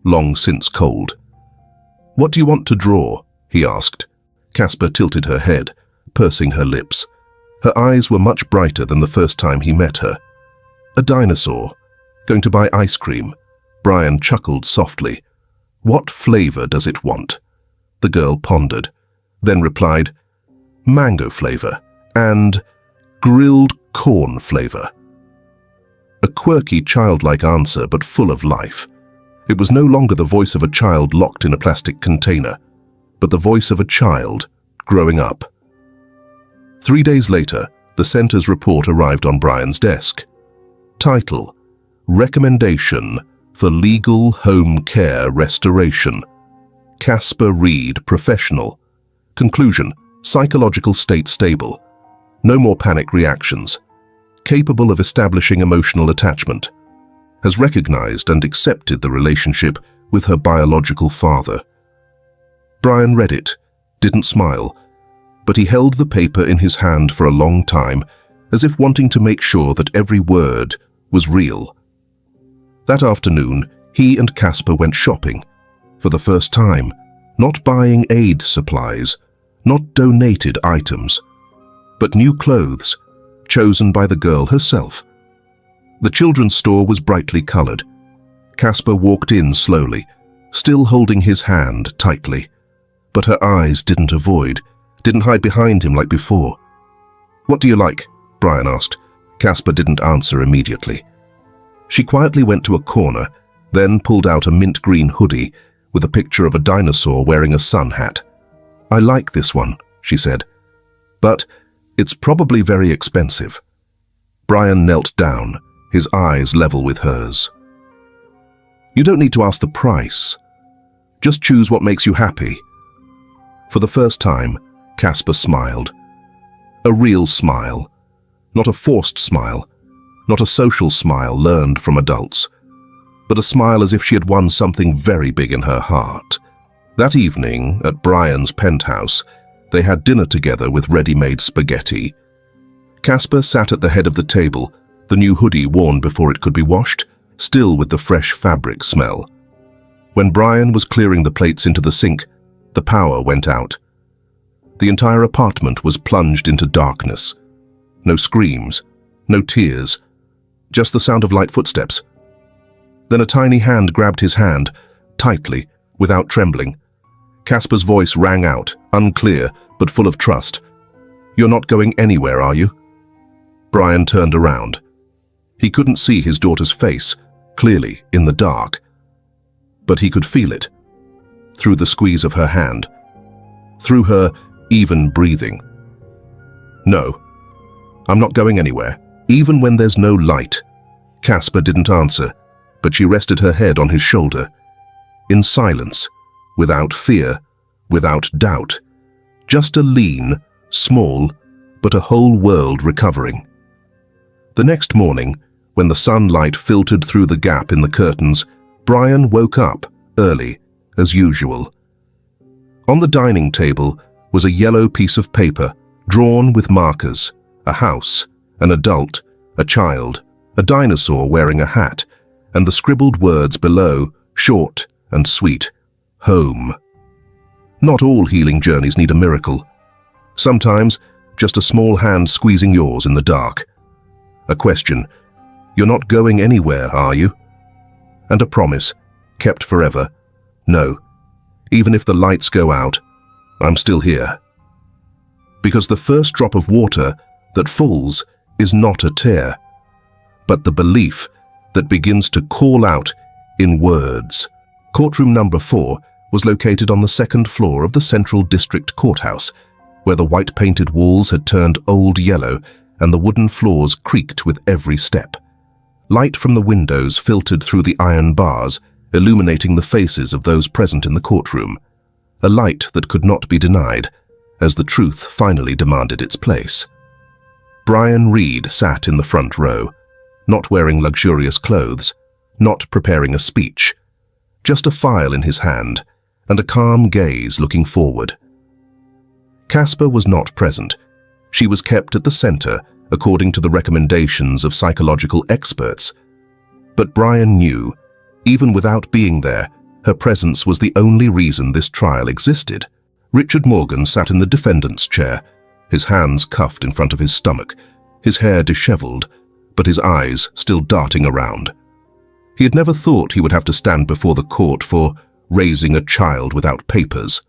long since cold. "What do you want to draw?" he asked. Casper tilted her head, pursing her lips. Her eyes were much brighter than the first time he met her. "A dinosaur. Going to buy ice cream." Brian chuckled softly. "What flavor does it want?" The girl pondered, then replied, "Mango flavor and grilled corn flavor." A quirky, childlike answer, but full of life. It was no longer the voice of a child locked in a plastic container, but the voice of a child growing up. 3 days later, the center's report arrived on Brian's desk. Title: Recommendation for Legal Home Care Restoration. Casper Reed, Professional. Conclusion: Psychological state stable. No more panic reactions. Capable of establishing emotional attachment. Has recognized and accepted the relationship with her biological father. Brian read it, didn't smile, but he held the paper in his hand for a long time, as if wanting to make sure that every word was real. That afternoon, he and Casper went shopping. For the first time, not buying aid supplies, not donated items, but new clothes, chosen by the girl herself. The children's store was brightly colored. Casper walked in slowly, still holding his hand tightly. But her eyes didn't hide behind him like before. "What do you like?" Brian asked. Casper didn't answer immediately. She quietly went to a corner, then pulled out a mint green hoodie with a picture of a dinosaur wearing a sun hat. "I like this one," she said, "but it's probably very expensive." Brian knelt down, his eyes level with hers. "You don't need to ask the price. Just choose what makes you happy." For the first time, Casper smiled. A real smile. Not a forced smile. Not a social smile learned from adults. But a smile as if she had won something very big in her heart. That evening, at Brian's penthouse, they had dinner together with ready-made spaghetti. Casper sat at the head of the table, the new hoodie worn before it could be washed, still with the fresh fabric smell. When Brian was clearing the plates into the sink, the power went out. The entire apartment was plunged into darkness. No screams, no tears, just the sound of light footsteps. Then a tiny hand grabbed his hand, tightly, without trembling. Casper's voice rang out, unclear, but full of trust. "You're not going anywhere, are you?" Brian turned around. He couldn't see his daughter's face, clearly, in the dark. But he could feel it, through the squeeze of her hand, through her even breathing. "No, I'm not going anywhere, even when there's no light." Casper didn't answer, but she rested her head on his shoulder. In silence, without fear, without doubt. Just a lean, small, but a whole world recovering. The next morning, when the sunlight filtered through the gap in the curtains, Brian woke up early, as usual. On the dining table was a yellow piece of paper, drawn with markers, a house, an adult, a child, a dinosaur wearing a hat, and the scribbled words below, short and sweet, home. Not all healing journeys need a miracle. Sometimes, just a small hand squeezing yours in the dark. A question: "You're not going anywhere, are you?" And a promise, kept forever: "No, even if the lights go out, I'm still here." Because the first drop of water that falls is not a tear, but the belief that begins to call out in words. Courtroom number 4 was located on the second floor of the Central District Courthouse, where the white-painted walls had turned old yellow and the wooden floors creaked with every step. Light from the windows filtered through the iron bars, illuminating the faces of those present in the courtroom. A light that could not be denied, as the truth finally demanded its place. Brian Reed sat in the front row, not wearing luxurious clothes, not preparing a speech, just a file in his hand and a calm gaze looking forward. Casper was not present. She was kept at the center according to the recommendations of psychological experts. But Brian knew, even without being there, her presence was the only reason this trial existed. Richard Morgan sat in the defendant's chair, his hands cuffed in front of his stomach, his hair disheveled, but his eyes still darting around. He had never thought he would have to stand before the court for raising a child without papers.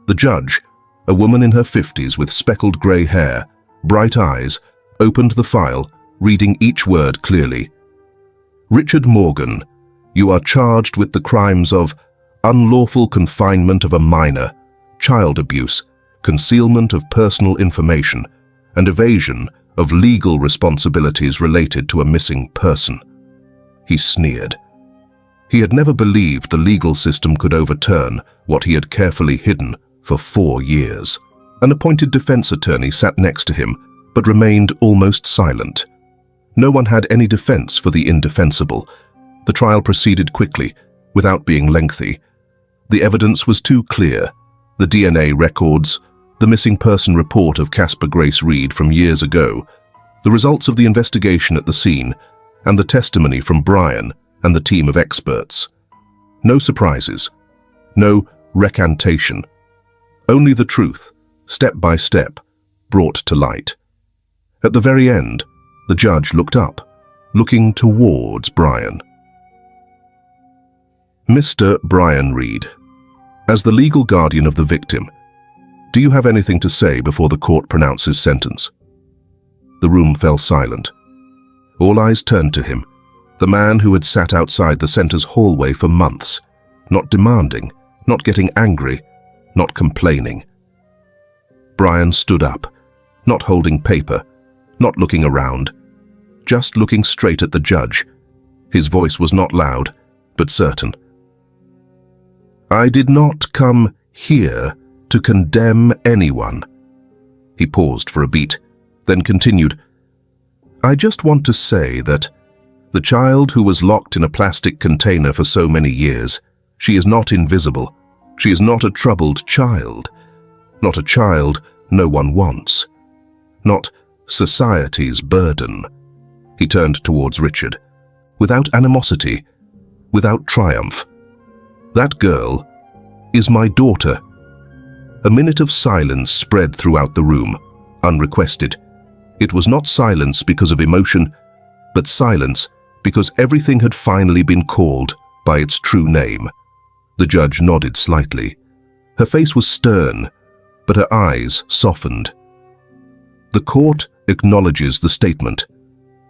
The judge, a woman in her 50s with speckled grey hair, bright eyes, opened the file, reading each word clearly. Richard Morgan, You are charged with the crimes of unlawful confinement of a minor, child abuse, concealment of personal information, and evasion of legal responsibilities related to a missing person." He sneered. He had never believed the legal system could overturn what he had carefully hidden for 4 years. An appointed defense attorney sat next to him, but remained almost silent. No one had any defense for the indefensible. The trial proceeded quickly, without being lengthy. The evidence was too clear. The DNA records, the missing person report of Casper Grace Reed from years ago, the results of the investigation at the scene, and the testimony from Brian and the team of experts. No surprises. No recantation. Only the truth, step by step, brought to light. At the very end, the judge looked up, looking towards Brian. "Mr. Brian Reed, as the legal guardian of the victim, do you have anything to say before the court pronounces sentence?" The room fell silent. All eyes turned to him, the man who had sat outside the center's hallway for months, not demanding, not getting angry, not complaining. Brian stood up, not holding paper, not looking around, just looking straight at the judge. His voice was not loud, but certain. "I did not come here to condemn anyone." He paused for a beat, then continued, "I just want to say that the child who was locked in a plastic container for so many years, she is not invisible. She is not a troubled child. Not a child no one wants. Not society's burden." He turned towards Richard, without animosity, without triumph. "That girl is my daughter." A minute of silence spread throughout the room, unrequested. It was not silence because of emotion, but silence because everything had finally been called by its true name. The judge nodded slightly. Her face was stern, but her eyes softened. "The court acknowledges the statement."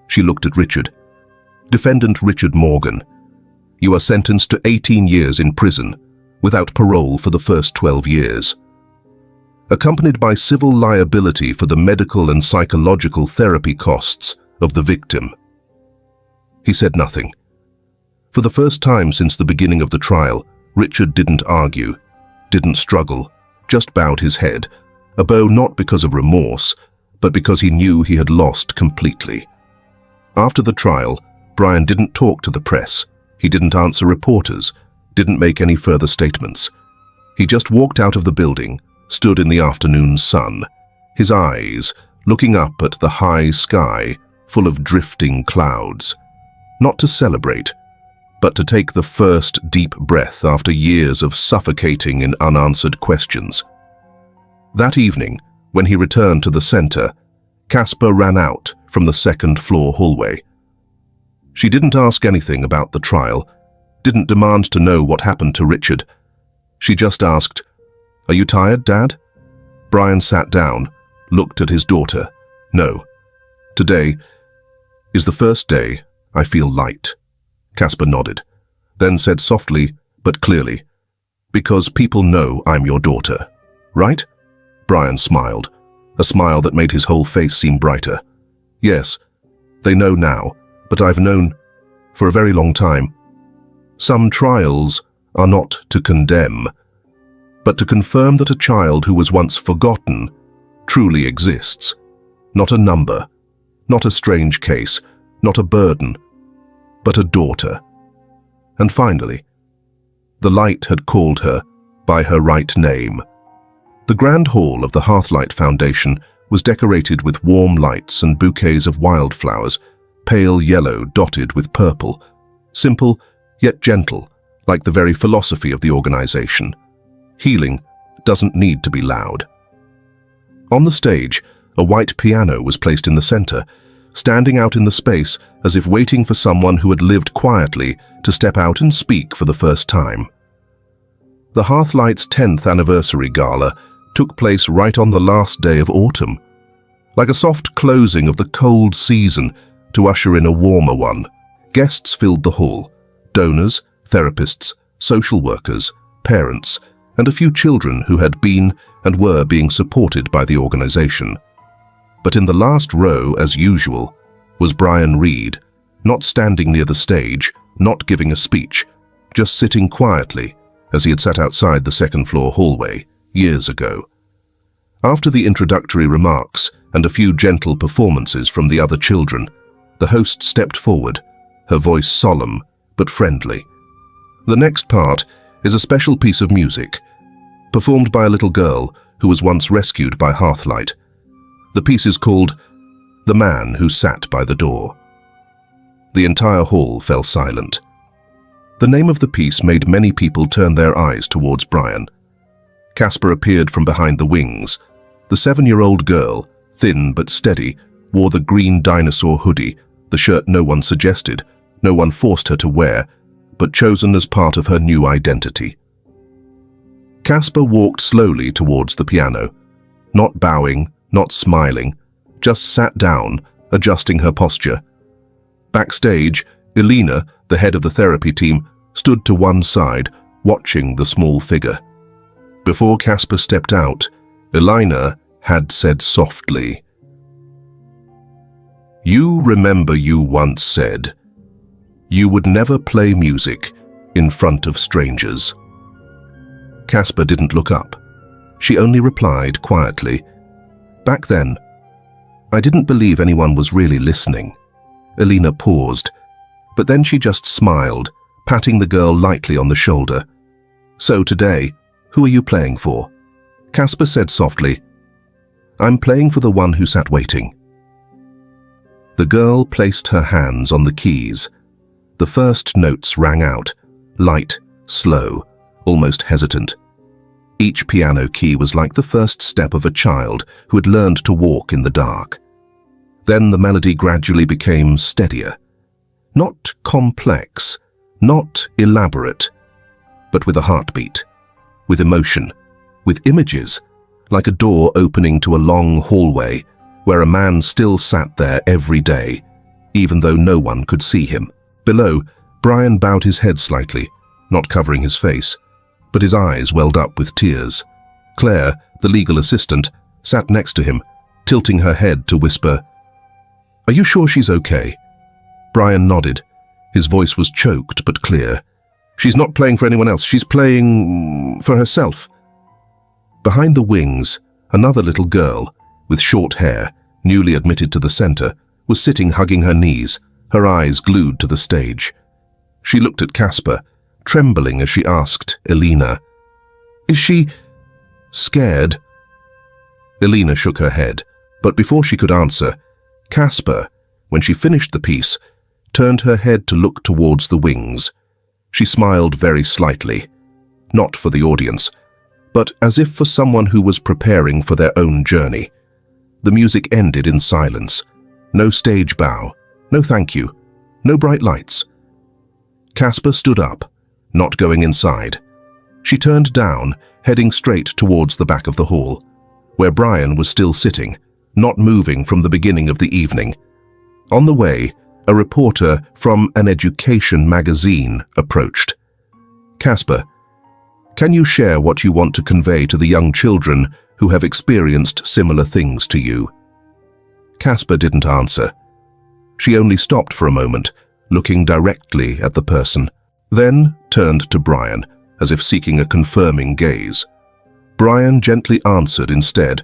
She looked at Richard. "Defendant Richard Morgan, you are sentenced to 18 years in prison, without parole for the first 12 years. Accompanied by civil liability for the medical and psychological therapy costs of the victim." He said nothing. For the first time since the beginning of the trial, Richard didn't argue, didn't struggle, just bowed his head, a bow not because of remorse, but because he knew he had lost completely. After the trial, Brian didn't talk to the press. He didn't answer reporters, didn't make any further statements. He just walked out of the building, stood in the afternoon sun, his eyes looking up at the high sky full of drifting clouds, not to celebrate, but to take the first deep breath after years of suffocating in unanswered questions. That evening, when he returned to the center, Casper ran out from the second-floor hallway. She didn't ask anything about the trial, didn't demand to know what happened to Richard. She just asked, "Are you tired, Dad?" Brian sat down, looked at his daughter. "No. Today is the first day I feel light." Casper nodded, then said softly but clearly, "Because people know I'm your daughter, right?" Brian smiled, a smile that made his whole face seem brighter. "Yes, they know now, but I've known for a very long time. Some trials are not to condemn, but to confirm that a child who was once forgotten truly exists. Not a number, not a strange case, not a burden, but a daughter." And finally, the light had called her by her right name. The grand hall of the Hearthlight Foundation was decorated with warm lights and bouquets of wildflowers, pale yellow dotted with purple, simple yet gentle, like the very philosophy of the organization. Healing doesn't need to be loud. On the stage, a white piano was placed in the center, standing out in the space as if waiting for someone who had lived quietly to step out and speak for the first time. The Hearthlight's 10th anniversary gala took place right on the last day of autumn, like a soft closing of the cold season to usher in a warmer one. Guests filled the hall, donors, therapists, social workers, parents, and a few children who had been and were being supported by the organization. But in the last row, as usual, was Brian Reed, not standing near the stage, not giving a speech, just sitting quietly as he had sat outside the second-floor hallway years ago. After the introductory remarks and a few gentle performances from the other children, the host stepped forward, her voice solemn but friendly. The next part is a special piece of music, performed by a little girl who was once rescued by Hearthlight. The piece is called "The Man Who Sat by the Door." The entire hall fell silent. The name of the piece made many people turn their eyes towards Brian. Casper appeared from behind the wings. The 7-year-old girl, thin but steady, wore the green dinosaur hoodie, the shirt no one suggested, no one forced her to wear, but chosen as part of her new identity. Casper walked slowly towards the piano, not bowing, not smiling, just sat down, adjusting her posture. Backstage, Elena, the head of the therapy team, stood to one side, watching the small figure. Before Casper stepped out, Elena had said softly, "You remember you once said you would never play music in front of strangers." Casper didn't look up. She only replied quietly, "Back then, I didn't believe anyone was really listening." Elena paused, but then she just smiled, patting the girl lightly on the shoulder. "So today, who are you playing for?" Casper said softly, "I'm playing for the one who sat waiting." The girl placed her hands on the keys. The first notes rang out, light, slow, almost hesitant. Each piano key was like the first step of a child who had learned to walk in the dark. Then the melody gradually became steadier. Not complex, not elaborate, but with a heartbeat, with emotion, with images, like a door opening to a long hallway where a man still sat there every day, even though no one could see him. Below, Brian bowed his head slightly, not covering his face, but his eyes welled up with tears. Claire, the legal assistant, sat next to him, tilting her head to whisper, "Are you sure she's okay?" Brian nodded. His voice was choked but clear. "She's not playing for anyone else. She's playing for herself." Behind the wings, another little girl, with short hair, newly admitted to the center, was sitting hugging her knees, her eyes glued to the stage. She looked at Casper, trembling as she asked Elena, "Is she scared?" Elena shook her head, but before she could answer, Casper, when she finished the piece, turned her head to look towards the wings. She smiled very slightly, not for the audience, but as if for someone who was preparing for their own journey. The music ended in silence. No stage bow, no thank you, no bright lights. Casper stood up, not going inside. She turned down, heading straight towards the back of the hall, where Brian was still sitting, not moving from the beginning of the evening. On the way, a reporter from an education magazine approached. "Casper, can you share what you want to convey to the young children who have experienced similar things to you?" Casper didn't answer. She only stopped for a moment, looking directly at the person, then turned to Brian, as if seeking a confirming gaze. Brian gently answered instead,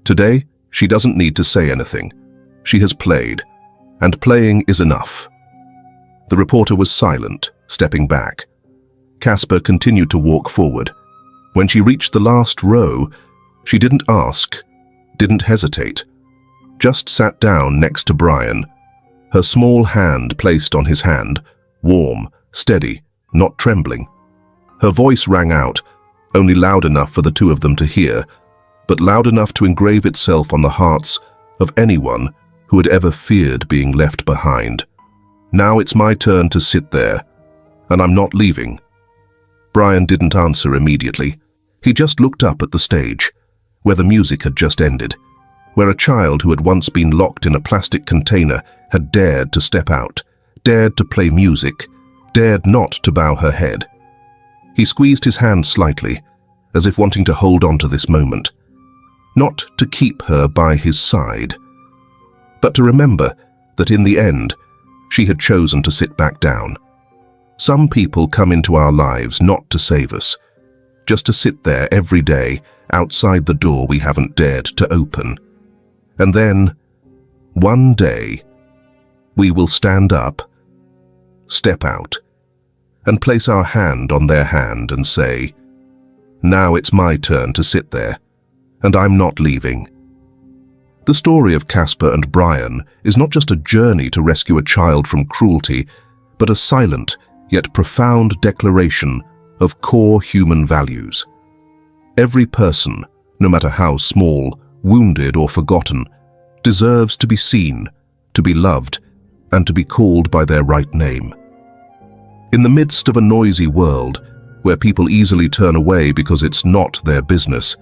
"Today, she doesn't need to say anything. She has played, and playing is enough." The reporter was silent, stepping back. Casper continued to walk forward. When she reached the last row, she didn't ask, didn't hesitate, just sat down next to Brian, her small hand placed on his hand, warm, steady, not trembling. Her voice rang out, only loud enough for the two of them to hear, but loud enough to engrave itself on the hearts of anyone who had ever feared being left behind. "Now it's my turn to sit there, and I'm not leaving." Brian didn't answer immediately. He just looked up at the stage, where the music had just ended, where a child who had once been locked in a plastic container had dared to step out, dared to play music, dared not to bow her head. He squeezed his hand slightly, as if wanting to hold on to this moment, not to keep her by his side, but to remember that in the end, she had chosen to sit back down. Some people come into our lives not to save us, just to sit there every day outside the door we haven't dared to open. And then, one day, we will stand up, step out, and place our hand on their hand and say, "Now it's my turn to sit there, and I'm not leaving." The story of Casper and Brian is not just a journey to rescue a child from cruelty, but a silent yet profound declaration of core human values. Every person, no matter how small, wounded or forgotten, deserves to be seen, to be loved, and to be called by their right name. In the midst of a noisy world, where people easily turn away because it's not their business,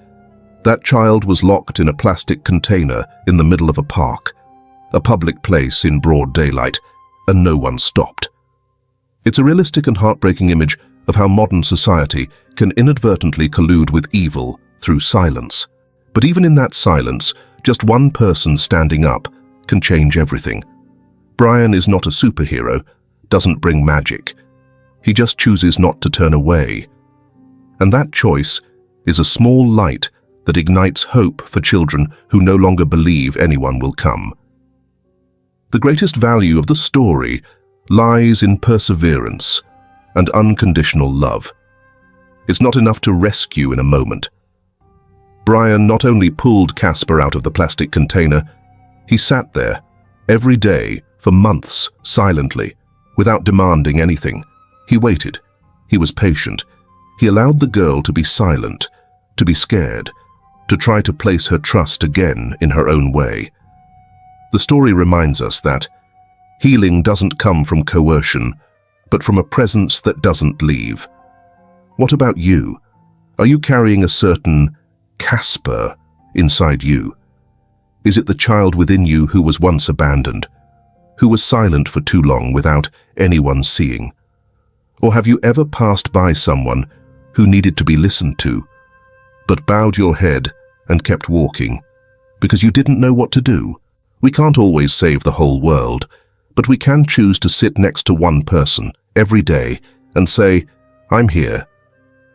that child was locked in a plastic container in the middle of a park, a public place in broad daylight, and no one stopped. It's a realistic and heartbreaking image of how modern society can inadvertently collude with evil through silence. But even in that silence, just one person standing up can change everything. Brian is not a superhero, doesn't bring magic. He just chooses not to turn away. And that choice is a small light that ignites hope for children who no longer believe anyone will come. The greatest value of the story lies in perseverance and unconditional love. It's not enough to rescue in a moment. Brian not only pulled Casper out of the plastic container, he sat there every day for months silently, without demanding anything. He waited. He was patient. He allowed the girl to be silent, to be scared, to try to place her trust again in her own way. The story reminds us that healing doesn't come from coercion, but from a presence that doesn't leave. What about you? Are you carrying a certain Casper inside you? Is it the child within you who was once abandoned, who was silent for too long without anyone seeing? Or have you ever passed by someone who needed to be listened to, but bowed your head and kept walking because you didn't know what to do? We can't always save the whole world, but we can choose to sit next to one person every day and say, "I'm here.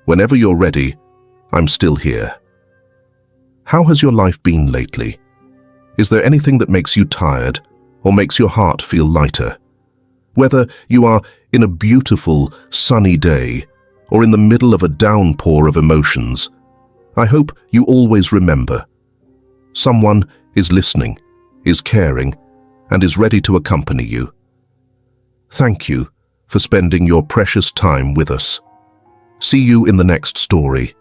Whenever you're ready, I'm still here." How has your life been lately? Is there anything that makes you tired or makes your heart feel lighter? Whether you are in a beautiful, sunny day or in the middle of a downpour of emotions, I hope you always remember, someone is listening, is caring, and is ready to accompany you. Thank you for spending your precious time with us. See you in the next story.